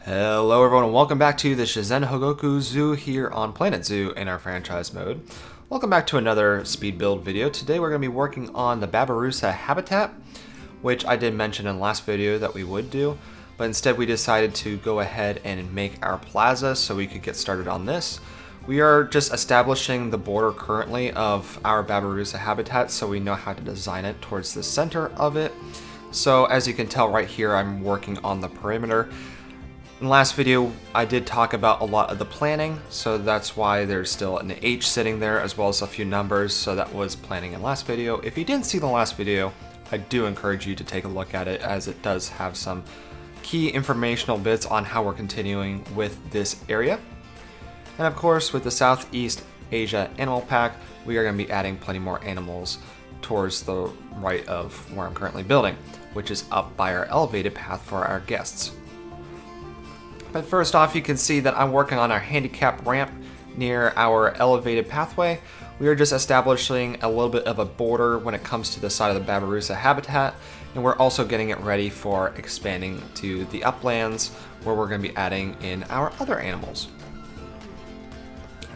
Hello everyone and welcome back to the Shizen Hogo-Ku Zoo here on Planet Zoo in our franchise mode. Welcome back to another speed build video. Today we're going to be working on the Babirusa habitat, which I did mention in the last video that we would do, but instead we decided to go ahead and make our plaza so we could get started on this. We are just establishing the border currently of our Babirusa habitat so we know how to design it towards the center of it. So as you can tell right here, I'm working on the perimeter. In the last video, I did talk about a lot of the planning, so that's why there's still an H sitting there as well as a few numbers, so that was planning in the last video. If you didn't see the last video, I do encourage you to take a look at it as it does have some key informational bits on how we're continuing with this area. And of course, with the Southeast Asia Animal Pack, we are going to be adding plenty more animals towards the right of where I'm currently building, which is up by our elevated path for our guests. But first off, you can see that I'm working on our handicap ramp near our elevated pathway. We are just establishing a little bit of a border when it comes to the side of the Babirusa habitat, and we're also getting it ready for expanding to the uplands where we're going to be adding in our other animals.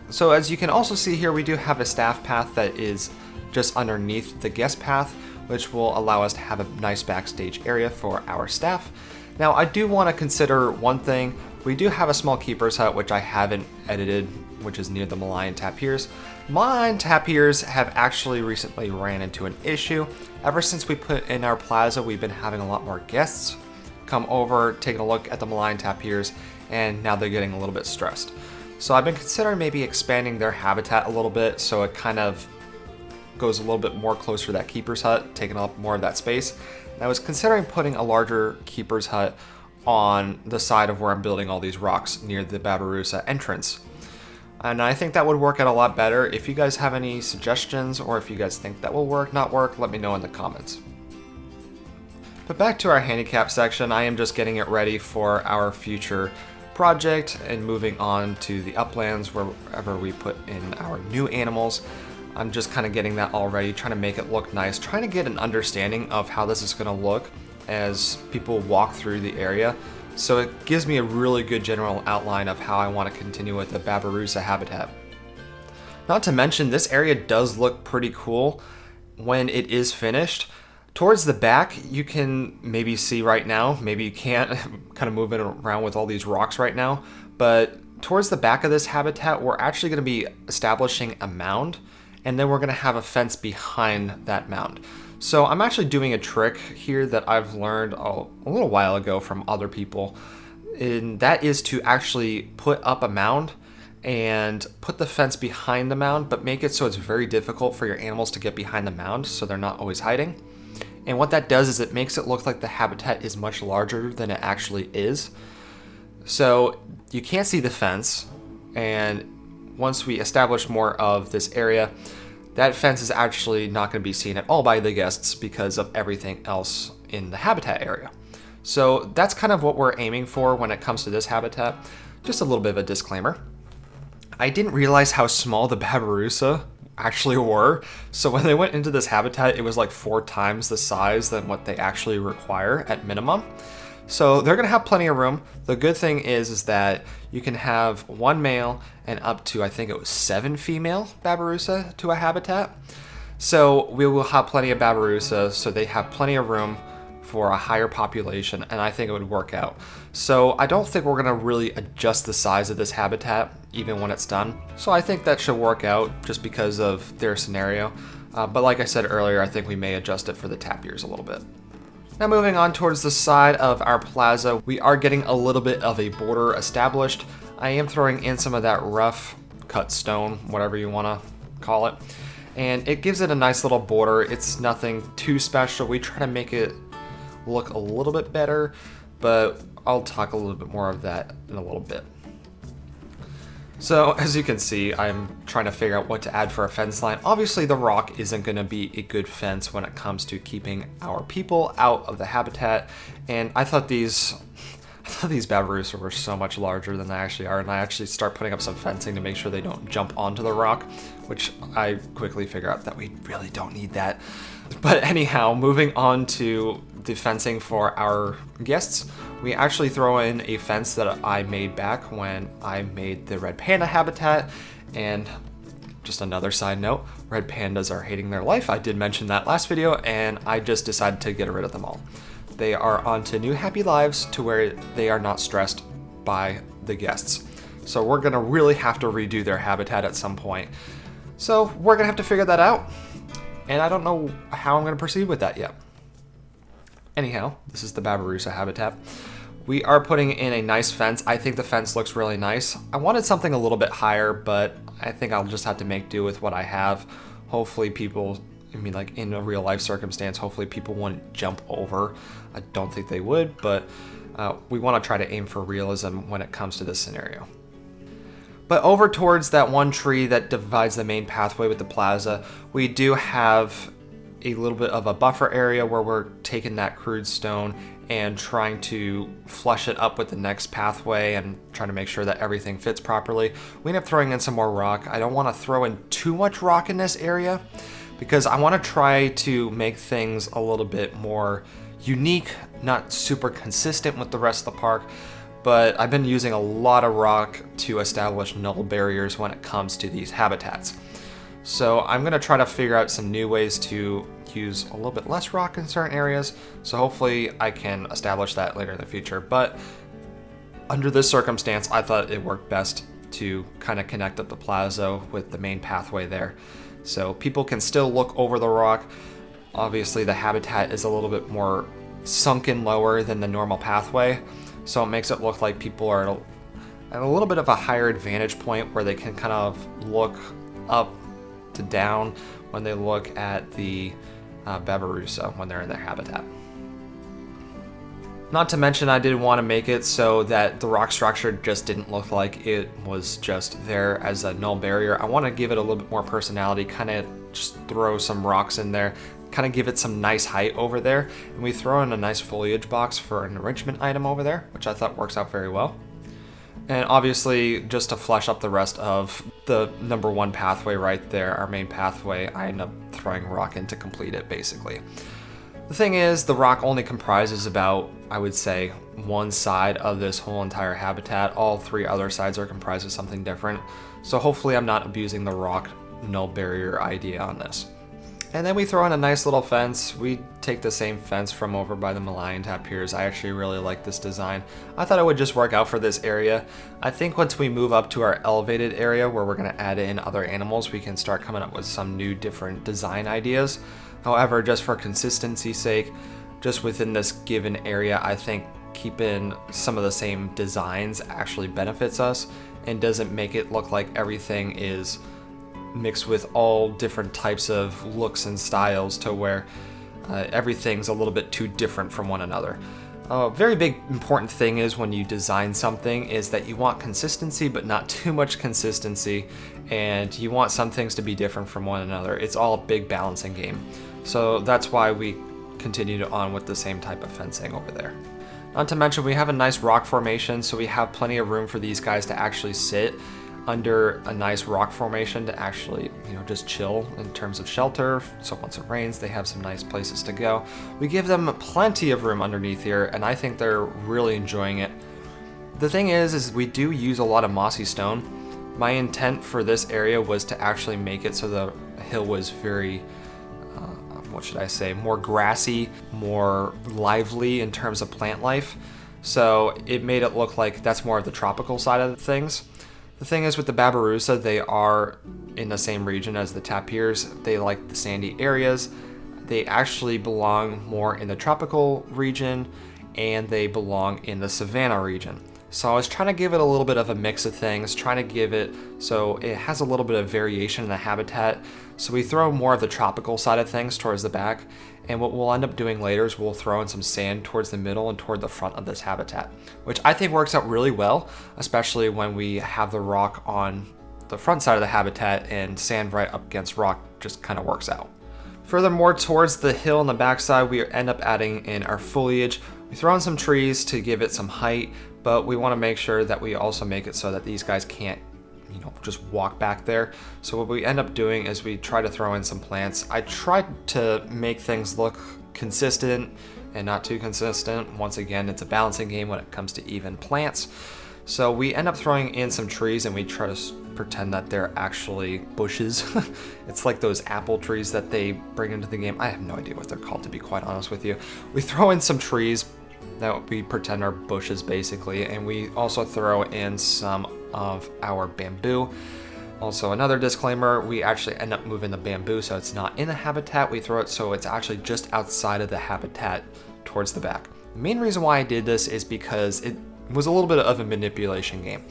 So as you can also see here, we do have a staff path that is just underneath the guest path, which will allow us to have a nice backstage area for our staff. Now I do want to consider one thing. We do have a small keeper's hut, which I haven't edited, which is near the Malayan tapirs. Malayan tapirs have actually recently ran into an issue. Ever since we put in our plaza, we've been having a lot more guests come over, taking a look at the Malayan tapirs, and now they're getting a little bit stressed. So I've been considering maybe expanding their habitat a little bit so it kind of goes a little bit more closer to that keeper's hut, taking up more of that space. And I was considering putting a larger keeper's hut on the side of where I'm building all these rocks near the Babirusa entrance. And I think that would work out a lot better. If you guys have any suggestions or if you guys think that will work, not work, let me know in the comments. But back to our handicap section, I am just getting it ready for our future project and moving on to the uplands wherever we put in our new animals. I'm just kind of getting that all ready, trying to make it look nice, trying to get an understanding of how this is going to look as people walk through the area. So it gives me a really good general outline of how I want to continue with the Babirusa habitat. Not to mention, this area does look pretty cool when it is finished. Towards the back, you can maybe see right now, maybe you can't, kind of moving around with all these rocks right now, but towards the back of this habitat, we're actually going to be establishing a mound, and then we're going to have a fence behind that mound. So I'm actually doing a trick here that I've learned a little while ago from other people, and that is to actually put up a mound and put the fence behind the mound, but make it so it's very difficult for your animals to get behind the mound so they're not always hiding. And what that does is it makes it look like the habitat is much larger than it actually is. So you can't see the fence, and once we establish more of this area, that fence is actually not going to be seen at all by the guests because of everything else in the habitat area. So that's kind of what we're aiming for when it comes to this habitat. Just a little bit of a disclaimer. I didn't realize how small the Babirusa actually were. So when they went into this habitat, it was like 4 times the size than what they actually require at minimum. So they're going to have plenty of room. The good thing is that you can have 1 male and up to, I think it was 7 female Babirusa to a habitat. So we will have plenty of Babirusa, so they have plenty of room for a higher population, and I think it would work out. So I don't think we're going to really adjust the size of this habitat even when it's done. So I think that should work out just because of their scenario. But like I said earlier, I think we may adjust it for the tapirs a little bit. Now moving on towards the side of our plaza, we are getting a little bit of a border established. I am throwing in some of that rough cut stone, whatever you want to call it, and it gives it a nice little border. It's nothing too special. We try to make it look a little bit better, but I'll talk a little bit more of that in a little bit. So as you can see, I'm trying to figure out what to add for a fence line. Obviously the rock isn't going to be a good fence when it comes to keeping our people out of the habitat, and I thought these Babirusa were so much larger than they actually are, and I actually start putting up some fencing to make sure they don't jump onto the rock, which I quickly figure out that we really don't need that. But anyhow, moving on to the fencing for our guests, we actually throw in a fence that I made back when I made the red panda habitat. And just another side note, red pandas are hating their life. I did mention that last video, and I just decided to get rid of them all. They are on to new happy lives to where they are not stressed by the guests. So we're gonna really have to redo their habitat at some point. So we're gonna have to figure that out. And I don't know how I'm gonna proceed with that yet. Anyhow, this is the Babirusa habitat. We are putting in a nice fence. I think the fence looks really nice. I wanted something a little bit higher, but I think I'll just have to make do with what I have. Hopefully people, like in a real life circumstance, hopefully people wouldn't jump over. I don't think they would, but we want to try to aim for realism when it comes to this scenario. But over towards that one tree that divides the main pathway with the plaza, we do have a little bit of a buffer area where we're taking that crude stone and trying to flush it up with the next pathway and trying to make sure that everything fits properly. We end up throwing in some more rock. I don't want to throw in too much rock in this area because I want to try to make things a little bit more unique, not super consistent with the rest of the park. But I've been using a lot of rock to establish null barriers when it comes to these habitats. So I'm going to try to figure out some new ways to use a little bit less rock in certain areas. So hopefully I can establish that later in the future. But under this circumstance, I thought it worked best to kind of connect up the plaza with the main pathway there. So people can still look over the rock. Obviously the habitat is a little bit more sunken lower than the normal pathway. So it makes it look like people are at a little bit of a higher advantage point where they can kind of look up to down when they look at the Babirusa when they're in their habitat. Not to mention I did want to make it so that the rock structure just didn't look like it was just there as a null barrier. I want to give it a little bit more personality, kind of just throw some rocks in there, kind of give it some nice height over there. And we throw in a nice foliage box for an enrichment item over there, which I thought works out very well. And obviously, just to flesh up the rest of the number one pathway right there, our main pathway, I end up throwing rock in to complete it, basically. The thing is, the rock only comprises about, I would say, one side of this whole entire habitat. All three other sides are comprised of something different. So hopefully I'm not abusing the rock null barrier idea on this. And then we throw in a nice little fence. We take the same fence from over by the Malayan tapirs. I actually really like this design. I thought it would just work out for this area. I think once we move up to our elevated area where we're gonna add in other animals, we can start coming up with some new different design ideas. However, just for consistency's sake, just within this given area, I think keeping some of the same designs actually benefits us and doesn't make it look like everything is mixed with all different types of looks and styles to where everything's a little bit too different from one another. A very big important thing is when you design something is that you want consistency but not too much consistency, and you want some things to be different from one another. It's all a big balancing game. So that's why we continued on with the same type of fencing over there. Not to mention we have a nice rock formation, so we have plenty of room for these guys to actually sit under a nice rock formation to actually, just chill in terms of shelter. So once it rains, they have some nice places to go. We give them plenty of room underneath here, and I think they're really enjoying it. The thing is we do use a lot of mossy stone. My intent for this area was to actually make it so the hill was very, more grassy, more lively in terms of plant life. So it made it look like that's more of the tropical side of things. The thing is with the Babirusa, they are in the same region as the tapirs. They like the sandy areas. They actually belong more in the tropical region, and they belong in the savanna region. So I was trying to give it a little bit of a mix of things, trying to give it so it has a little bit of variation in the habitat. So we throw more of the tropical side of things towards the back, and what we'll end up doing later is we'll throw in some sand towards the middle and toward the front of this habitat, which I think works out really well, especially when we have the rock on the front side of the habitat and sand right up against rock just kind of works out. Furthermore, towards the hill on the backside, we end up adding in our foliage. We throw in some trees to give it some height, but we want to make sure that we also make it so that these guys can't, just walk back there. So what we end up doing is we try to throw in some plants. I tried to make things look consistent, and not too consistent. Once again, it's a balancing game when it comes to even plants. So we end up throwing in some trees and we try to pretend that they're actually bushes. It's like those apple trees that they bring into the game. I have no idea what they're called, to be quite honest with you. We throw in some trees that we pretend are bushes basically, and we also throw in some of our bamboo. Also, another disclaimer, we actually end up moving the bamboo so it's not in the habitat. We throw it so it's actually just outside of the habitat towards the back. The main reason why I did this is because it was a little bit of a manipulation game,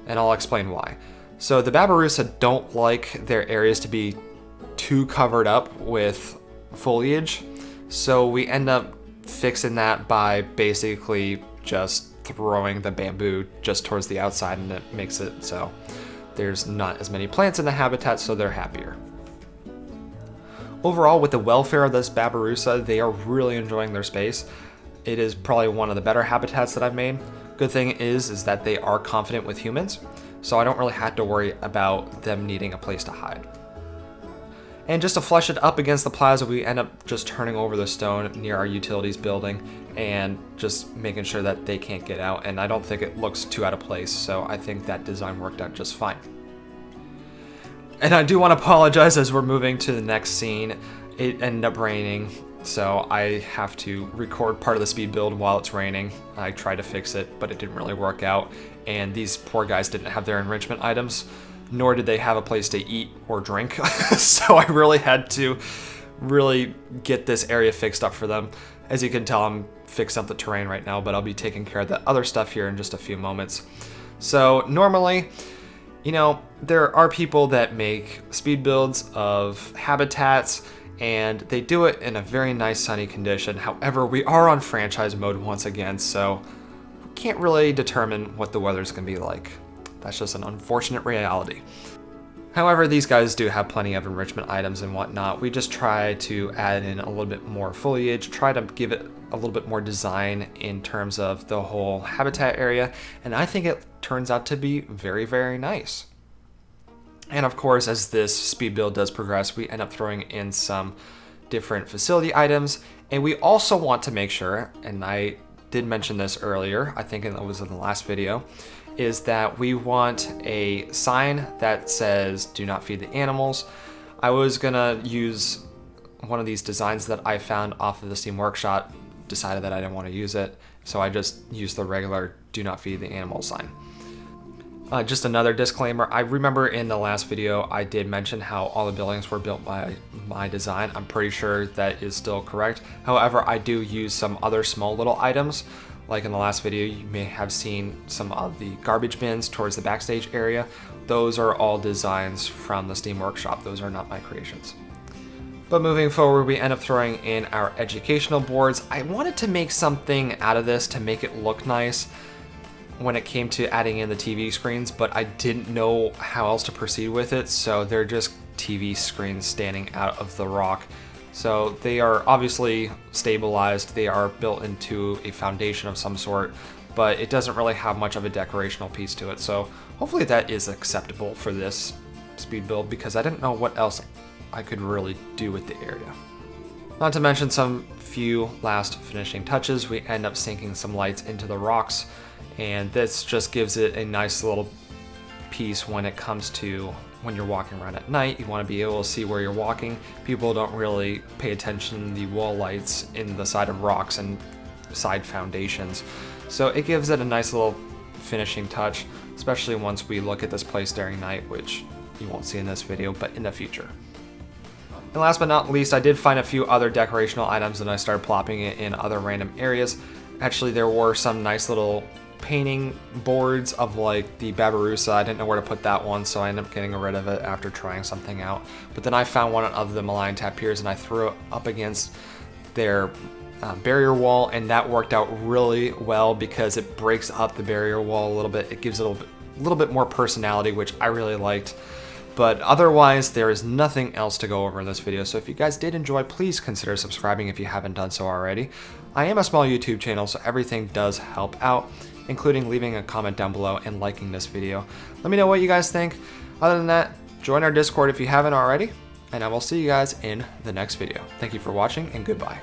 and I'll explain why. So the Babirusa don't like their areas to be too covered up with foliage, so we end up fixing that by basically just throwing the bamboo just towards the outside, and it makes it so there's not as many plants in the habitat, so they're happier. Overall, with the welfare of this Babirusa, they are really enjoying their space. It is probably one of the better habitats that I've made. Good thing is that they are confident with humans, so I don't really have to worry about them needing a place to hide. And just to flush it up against the plaza, we end up just turning over the stone near our utilities building and just making sure that they can't get out, and I don't think it looks too out of place, so I think that design worked out just fine. And I do want to apologize as we're moving to the next scene. It ended up raining, so I have to record part of the speed build while it's raining. I tried to fix it, but it didn't really work out, and these poor guys didn't have their enrichment items, nor did they have a place to eat or drink. So I really had to get this area fixed up for them. As you can tell, I'm fixing up the terrain right now, but I'll be taking care of the other stuff here in just a few moments. So normally, you know, there are people that make speed builds of habitats, and they do it in a very nice sunny condition. However, we are on franchise mode once again, so we can't really determine what the weather's gonna be like. That's just an unfortunate reality. However, these guys do have plenty of enrichment items and whatnot. We just try to add in a little bit more foliage, try to give it a little bit more design in terms of the whole habitat area, and I think it turns out to be very, very nice. And of course, as this speed build does progress, we end up throwing in some different facility items, and we also want to make sure, and I did mention this earlier, I think it was in the last video, is that we want a sign that says "Do not feed the animals." I was gonna use one of these designs that I found off of the Steam Workshop, decided that I didn't want to use it, so I just used the regular "Do not feed the animals" sign. Just another disclaimer, I remember in the last video I did mention how all the buildings were built by my design. I'm pretty sure that is still correct. However, I do use some other small little items. Like in the last video, you may have seen some of the garbage bins towards the backstage area. Those are all designs from the Steam Workshop. Those are not my creations. But moving forward, we end up throwing in our educational boards. I wanted to make something out of this to make it look nice when it came to adding in the TV screens, but I didn't know how else to proceed with it, so they're just TV screens standing out of the rock. So they are obviously stabilized, they are built into a foundation of some sort, but it doesn't really have much of a decorational piece to it, so hopefully that is acceptable for this speed build, because I didn't know what else I could really do with the area. Not to mention some few last finishing touches, we end up sinking some lights into the rocks, and this just gives it a nice little piece when it comes to when you're walking around at night. You want to be able to see where you're walking. People don't really pay attention to the wall lights in the side of rocks and side foundations, so it gives it a nice little finishing touch, especially once we look at this place during night, which you won't see in this video, but in the future. And last but not least, I did find a few other decorational items and I started plopping it in other random areas. Actually, there were some nice little painting boards of like the Babirusa. I didn't know where to put that one, so I ended up getting rid of it after trying something out. But then I found one of the malign tapirs and I threw it up against their barrier wall, and that worked out really well because it breaks up the barrier wall a little bit. It gives it a little bit more personality, which I really liked. But otherwise, there is nothing else to go over in this video, so if you guys did enjoy, please consider subscribing if you haven't done so already. I am a small YouTube channel, so everything does help out, including leaving a comment down below and liking this video. Let me know what you guys think. Other than that, join our Discord if you haven't already, and I will see you guys in the next video. Thank you for watching, and goodbye.